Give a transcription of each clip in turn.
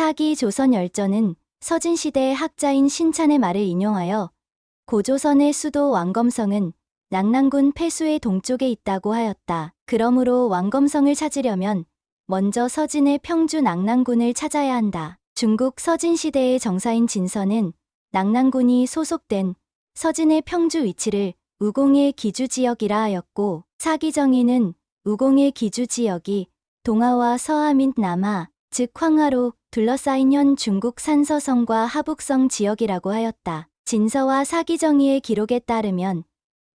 사기 조선열전은 서진시대의 학자인 신찬의 말을 인용하여 고조선의 수도 왕검성은 낙랑군 폐수의 동쪽에 있다고 하였다. 그러므로 왕검성을 찾으려면 먼저 서진의 평주 낙랑군을 찾아야 한다. 중국 서진시대의 정사인 진서는 낙랑군이 소속된 서진의 평주 위치를 우공의 기주지역이라 하였고, 사기정의는 우공의 기주지역이 동하와 서하 및 남하, 즉 황하로 둘러싸인 현 중국 산서성과 하북성 지역이라고 하였다. 진서와 사기정의의 기록에 따르면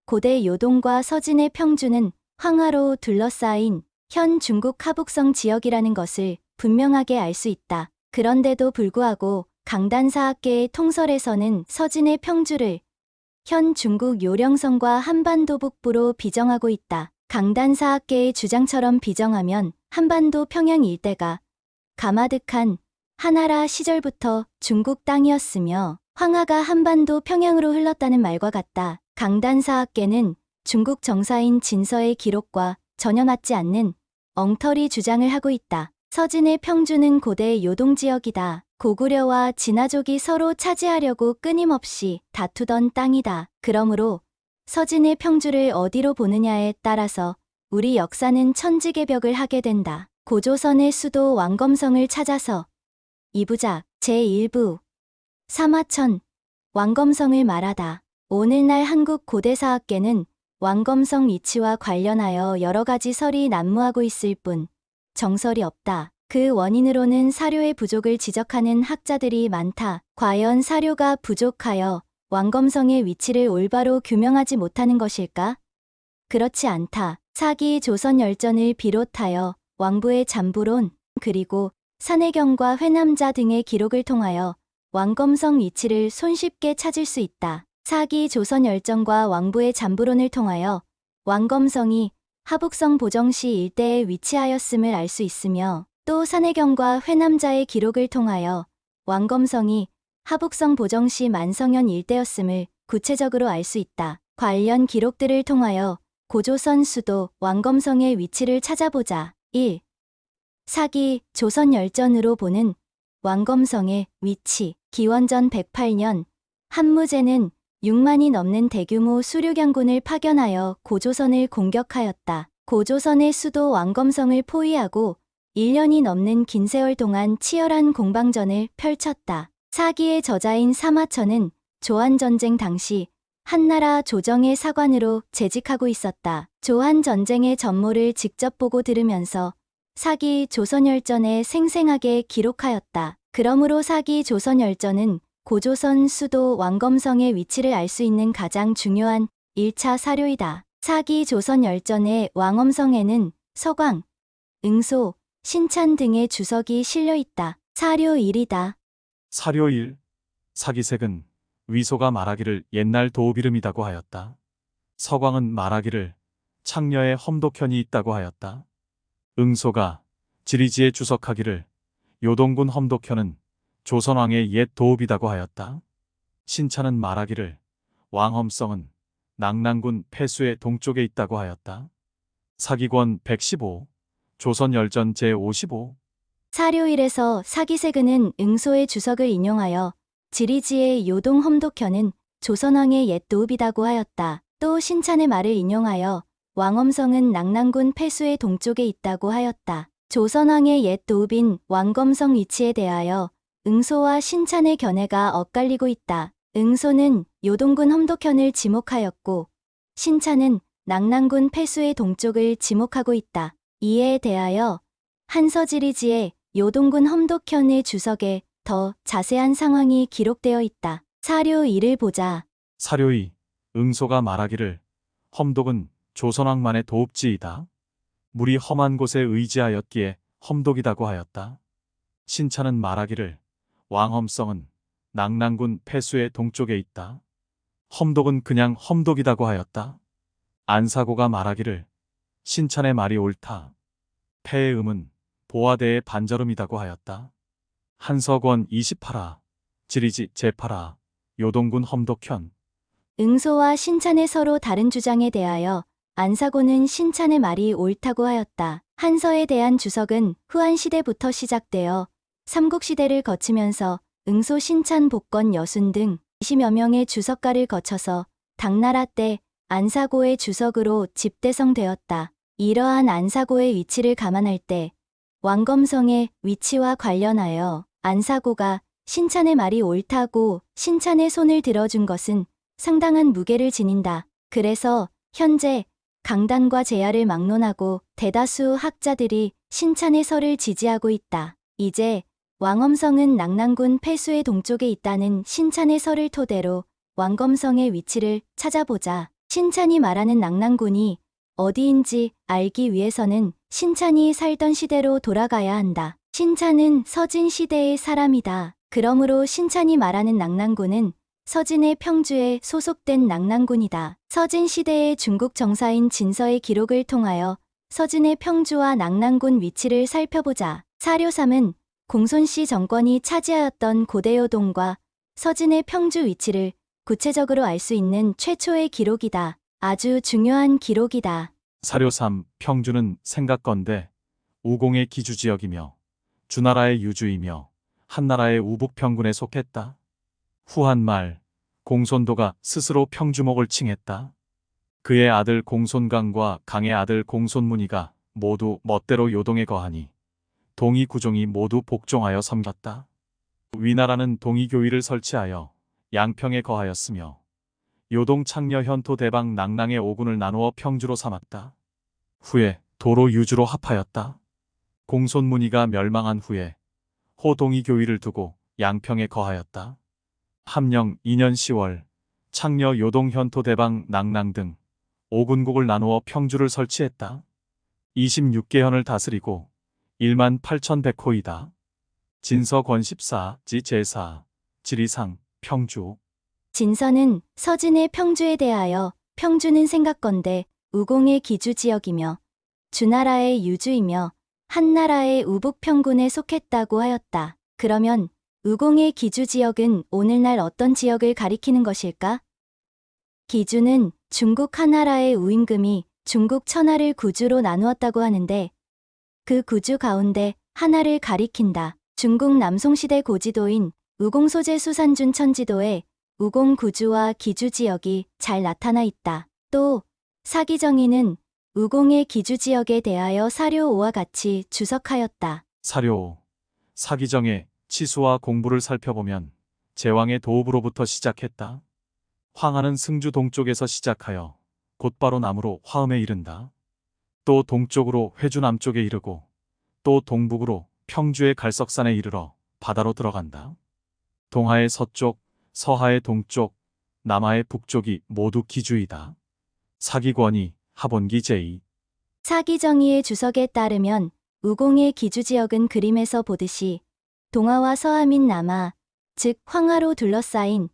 고대 요동과 서진의 평주는 황하로 둘러싸인 현 중국 하북성 지역이라는 것을 분명하게 알 수 있다. 그런데도 불구하고 강단사학계의 통설에서는 서진의 평주를 현 중국 요령성과 한반도 북부로 비정하고 있다. 강단사학계의 주장처럼 비정하면 한반도 평양 일대가 가마득한 하나라 시절부터 중국 땅이었으며 황하가 한반도 평양으로 흘렀다는 말과 같다. 강단사학계는 중국 정사인 진서의 기록과 전혀 맞지 않는 엉터리 주장을 하고 있다. 서진의 평주는 고대 요동지역이다. 고구려와 진화족이 서로 차지하려고 끊임없이 다투던 땅이다. 그러므로 서진의 평주를 어디로 보느냐에 따라서 우리 역사는 천지개벽을 하게 된다. 고조선의 수도 왕검성을 찾아서 이부작 제1부 사마천 왕검성을 말하다. 오늘날 한국 고대사학계는 왕검성 위치와 관련하여 여러 가지 설이 난무하고 있을 뿐 정설이 없다. 그 원인으로는 사료의 부족을 지적하는 학자들이 많다. 과연 사료가 부족하여 왕검성의 위치를 올바로 규명하지 못하는 것일까? 그렇지 않다. 사기 조선열전을 비롯하여 왕부의 잠부론, 그리고 산해경과 회남자 등의 기록을 통하여 왕검성 위치를 손쉽게 찾을 수 있다. 사기 조선열전과 왕부의 잠부론을 통하여 왕검성이 하북성 보정시 일대에 위치하였음을 알 수 있으며, 또 산해경과 회남자의 기록을 통하여 왕검성이 하북성 보정시 만성현 일대였음을 구체적으로 알 수 있다. 관련 기록들을 통하여 고조선 수도 왕검성의 위치를 찾아보자. 1. 사기 조선열전으로 보는 왕검성의 위치. 기원전 108년 한무제는 6만이 넘는 대규모 수륙양군을 파견하여 고조선을 공격하였다. 고조선의 수도 왕검성을 포위하고 1년이 넘는 긴 세월 동안 치열한 공방전을 펼쳤다. 사기의 저자인 사마천은 조한전쟁 당시 한나라 조정의 사관으로 재직하고 있었다. 조한전쟁의 전모를 직접 보고 들으면서 사기 조선열전에 생생하게 기록하였다. 그러므로 사기 조선열전은 고조선 수도 왕검성의 위치를 알 수 있는 가장 중요한 1차 사료이다. 사기 조선열전의 왕엄성에는 서광, 응소, 신찬 등의 주석이 실려있다. 사료 1이다. 사료 1. 사기색은 위소가 말하기를 옛날 도읍이름이라고 하였다. 서광은 말하기를 창녀의 험독현이 있다고 하였다. 응소가 지리지에 주석하기를 요동군 험독현은 조선왕의 옛 도읍이라고 하였다. 신찬은 말하기를 왕험성은 낙랑군 폐수의 동쪽에 있다고 하였다. 사기권 115, 조선열전 제55. 사료 1에서 사기세근은 응소의 주석을 인용하여 지리지의 요동 험독현은 조선왕의 옛 도읍이라고 하였다. 또 신찬의 말을 인용하여 왕엄성은 낙랑군 폐수의 동쪽에 있다고 하였다. 조선왕의 옛 도읍인 왕검성 위치에 대하여 응소와 신찬의 견해가 엇갈리고 있다. 응소는 요동군 험독현을 지목하였고 신찬은 낙랑군 폐수의 동쪽을 지목하고 있다. 이에 대하여 한서지리지의 요동군 험독현의 주석에 더 자세한 상황이 기록되어 있다. 사료 2를 보자. 사료 2. 응소가 말하기를 험독은 조선왕만의 도읍지이다. 물이 험한 곳에 의지하였기에 험독이라고 하였다. 신찬은 말하기를 왕험성은 낙랑군 폐수의 동쪽에 있다. 험독은 그냥 험독이라고 하였다. 안사고가 말하기를 신찬의 말이 옳다. 폐의 음은 보화대의 반절음이라고 하였다. 한서권 28화, 지리지 제8화, 요동군 험독현. 응소와 신찬의 서로 다른 주장에 대하여 안사고는 신찬의 말이 옳다고 하였다. 한서에 대한 주석은 후한시대부터 시작되어 삼국시대를 거치면서 응소, 신찬, 복건, 여순 등 20여 명의 주석가를 거쳐서 당나라 때 안사고의 주석으로 집대성되었다. 이러한 안사고의 위치를 감안할 때 왕검성의 위치와 관련하여 안사고가 신찬의 말이 옳다고 신찬의 손을 들어준 것은 상당한 무게를 지닌다. 그래서 현재 강단과 제야를 막론하고 대다수 학자들이 신찬의 설을 지지하고 있다. 이제 왕엄성은 낙랑군 폐수의 동쪽에 있다는 신찬의 설을 토대로 왕검성의 위치를 찾아보자. 신찬이 말하는 낙랑군이 어디인지 알기 위해서는 신찬이 살던 시대로 돌아가야 한다. 신찬은 서진 시대의 사람이다. 그러므로 신찬이 말하는 낙랑군은 서진의 평주에 소속된 낙랑군이다. 서진 시대의 중국 정사인 진서의 기록을 통하여 서진의 평주와 낙랑군 위치를 살펴보자. 사료삼은 공손씨 정권이 차지하였던 고대요동과 서진의 평주 위치를 구체적으로 알 수 있는 최초의 기록이다. 아주 중요한 기록이다. 사료 3. 평주는 생각건대 우공의 기주지역이며 주나라의 유주이며 한나라의 우북평군에 속했다. 후한 말 공손도가 스스로 평주목을 칭했다. 그의 아들 공손강과 강의 아들 공손문의가 모두 멋대로 요동에 거하니 동이 구종이 모두 복종하여 섬겼다. 위나라는 동이교위를 설치하여 양평에 거하였으며 요동 창녀 현토 대방 낙랑의 5군을 나누어 평주로 삼았다. 후에 도로 유주로 합하였다. 공손문의가 멸망한 후에 호동이교위를 두고 양평에 거하였다. 함령 2년 10월 창녀 요동 현토 대방 낙랑 등 5군국을 나누어 평주를 설치했다. 26개현을 다스리고 1만 8,100호이다. 진서 권 14, 지 제4, 지리상, 평주. 진서는 서진의 평주에 대하여 평주는 생각건대 우공의 기주지역이며 주나라의 유주이며 한나라의 우북평군에 속했다고 하였다. 그러면 우공의 기주지역은 오늘날 어떤 지역을 가리키는 것일까? 기주는 중국 하나라의 우임금이 중국 천하를 구주로 나누었다고 하는데 그 구주 가운데 하나를 가리킨다. 중국 남송시대 고지도인 우공소재 수산준 천지도에 우공 구주와 기주지역이 잘 나타나 있다. 또 사기정의는 우공의 기주지역에 대하여 사료 5와 같이 주석하였다. 사료 5. 사기정의 치수와 공부를 살펴보면 제왕의 도읍으로부터 시작했다. 황하는 승주 동쪽에서 시작하여 곧바로 남으로 화엄에 이른다. 또 동쪽으로 회주 남쪽에 이르고 또 동북으로 평주의 갈석산에 이르러 바다로 들어간다. 동하의 서쪽, 서하의 동쪽, 남하의 북쪽이 모두 기주이다. 사기권이 하본기 제2. 사기정의의 주석에 따르면 우공의 기주지역은 그림에서 보듯이 동하와 서하 및 남하, 즉 황하로 둘러싸인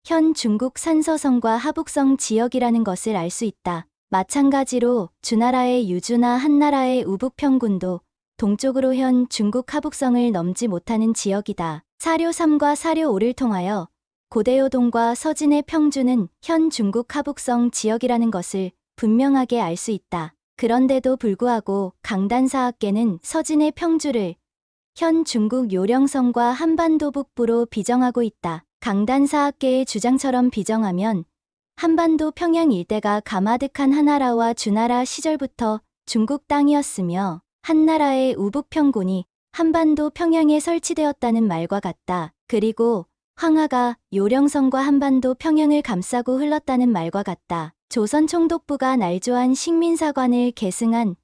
현 중국 산서성과 하북성 지역이라는 것을 알 수 있다. 마찬가지로 주나라의 유주나 한나라의 우북평군도 동쪽으로 현 중국 하북성을 넘지 못하는 지역이다. 사료 3과 사료 5를 통하여 고대요동과 서진의 평주는 현 중국 하북성 지역이라는 것을 분명하게 알 수 있다. 그런데도 불구하고 강단사학계는 서진의 평주를 현 중국 요령성과 한반도 북부로 비정하고 있다. 강단사학계의 주장처럼 비정하면 한반도 평양 일대가 가마득한 하나라와 주나라 시절부터 중국 땅이었으며 한나라의 우북평군이 한반도 평양에 설치되었다는 말과 같다. 그리고 황하가 요령성과 한반도 평양을 감싸고 흘렀다는 말과 같다. 조선 총독부가 날조한 식민사관을 계승한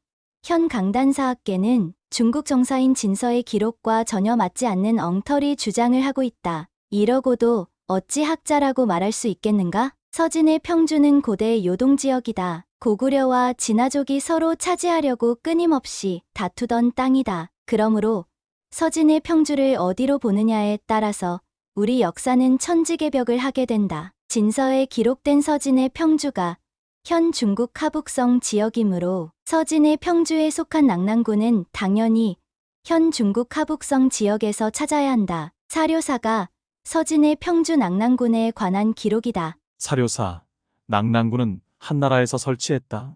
현 강단사학계는 중국 정사인 진서의 기록과 전혀 맞지 않는 엉터리 주장을 하고 있다. 이러고도 어찌 학자라고 말할 수 있겠는가? 서진의 평주는 고대 요동지역이다. 고구려와 진화족이 서로 차지하려고 끊임없이 다투던 땅이다. 그러므로 서진의 평주를 어디로 보느냐에 따라서 우리 역사는 천지개벽을 하게 된다. 진서에 기록된 서진의 평주가 현 중국 하북성 지역이므로 서진의 평주에 속한 낙랑군은 당연히 현 중국 하북성 지역에서 찾아야 한다. 사료사가 서진의 평주 낙랑군에 관한 기록이다. 사료사, 낙랑군은 한나라에서 설치했다.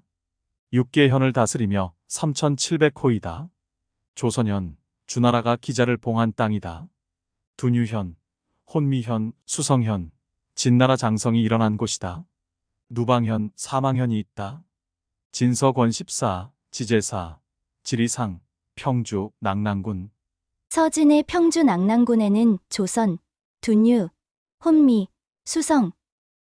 6개 현을 다스리며 3,700호이다. 조선현, 주나라가 기자를 봉한 땅이다. 두뉴현, 혼미현, 수성현, 진나라 장성이 일어난 곳이다. 누방현, 사망현이 있다. 진서권 14, 지제사, 지리상, 평주, 낙랑군. 서진의 평주 낙랑군에는 조선, 두뉴, 혼미, 수성,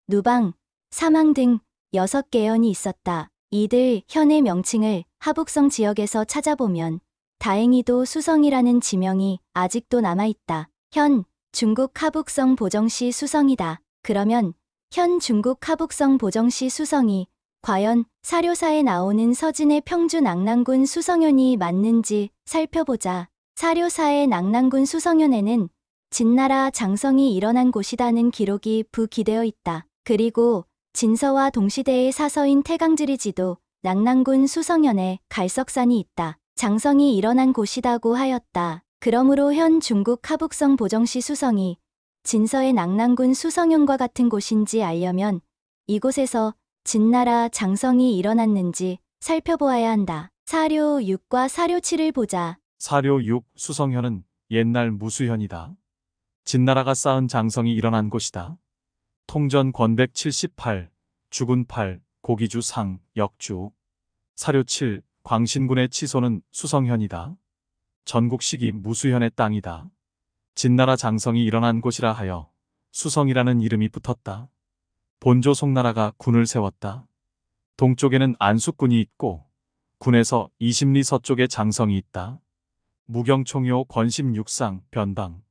누방, 사망 등 6개현이 있었다. 이들 현의 명칭을 하북성 지역에서 찾아보면 다행히도 수성이라는 지명이 아직도 남아있다. 현, 중국 하북성 보정시 수성이다. 그러면 현 중국 하북성 보정시 수성이 과연 사료사에 나오는 서진의 평주 낙랑군 수성현이 맞는지 살펴보자. 사료사의 낙랑군 수성현에는 진나라 장성이 일어난 곳이라는 기록이 부기되어 있다. 그리고 진서와 동시대의 사서인 태강지리지도 낙랑군 수성현에 갈석산이 있다. 장성이 일어난 곳이라고 하였다. 그러므로 현 중국 하북성 보정시 수성이 진서의 낙랑군 수성현과 같은 곳인지 알려면 이곳에서 진나라 장성이 일어났는지 살펴보아야 한다. 사료 6과 사료 7을 보자. 사료 6, 수성현은 옛날 무수현이다. 진나라가 쌓은 장성이 일어난 곳이다. 통전 권백 78, 주군 8, 고기주 상, 역주. 사료 7, 광신군의 치소는 수성현이다. 전국식이 무수현의 땅이다. 진나라 장성이 일어난 곳이라 하여 수성이라는 이름이 붙었다. 본조 송나라가 군을 세웠다. 동쪽에는 안숙군이 있고 군에서 20리 서쪽에 장성이 있다. 무경총요 권심 육상 변방.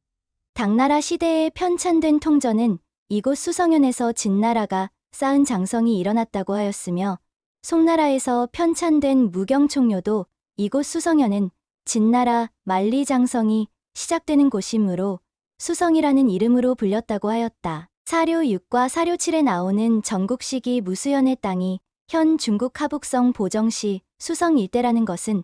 당나라 시대에 편찬된 통전은 이곳 수성현에서 진나라가 쌓은 장성이 일어났다고 하였으며 송나라에서 편찬된 무경총료도 이곳 수성현은 진나라 만리장성이 시작되는 곳이므로 수성이라는 이름으로 불렸다고 하였다. 사료 6과 사료 7에 나오는 전국식이 무수현의 땅이 현 중국 하북성 보정시 수성 일대라는 것은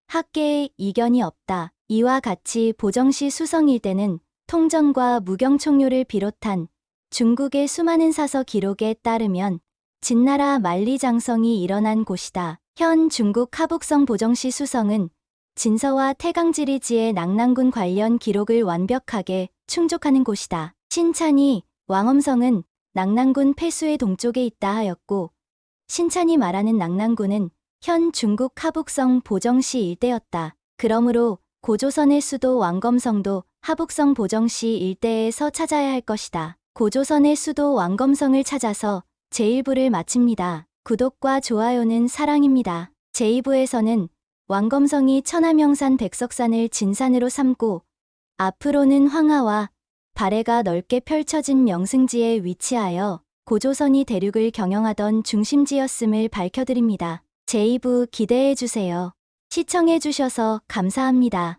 학계에 이견이 없다. 이와 같이 보정시 수성 일대는 통전과 무경총료를 비롯한 중국의 수많은 사서 기록에 따르면 진나라 만리장성이 일어난 곳이다. 현 중국 하북성 보정시 수성은 진서와 태강지리지의 낙랑군 관련 기록을 완벽하게 충족하는 곳이다. 신찬이 왕엄성은 낙랑군 폐수의 동쪽에 있다 하였고 신찬이 말하는 낙랑군은 현 중국 하북성 보정시 일대였다. 그러므로 고조선의 수도 왕검성도 하북성 보정시 일대에서 찾아야 할 것이다. 고조선의 수도 왕검성을 찾아서 제1부를 마칩니다. 구독과 좋아요는 사랑입니다. 제2부에서는 왕검성이 천하명산 백석산을 진산으로 삼고 앞으로는 황하와 발해가 넓게 펼쳐진 명승지에 위치하여 고조선이 대륙을 경영하던 중심지였음을 밝혀드립니다. 제2부 기대해주세요. 시청해주셔서 감사합니다.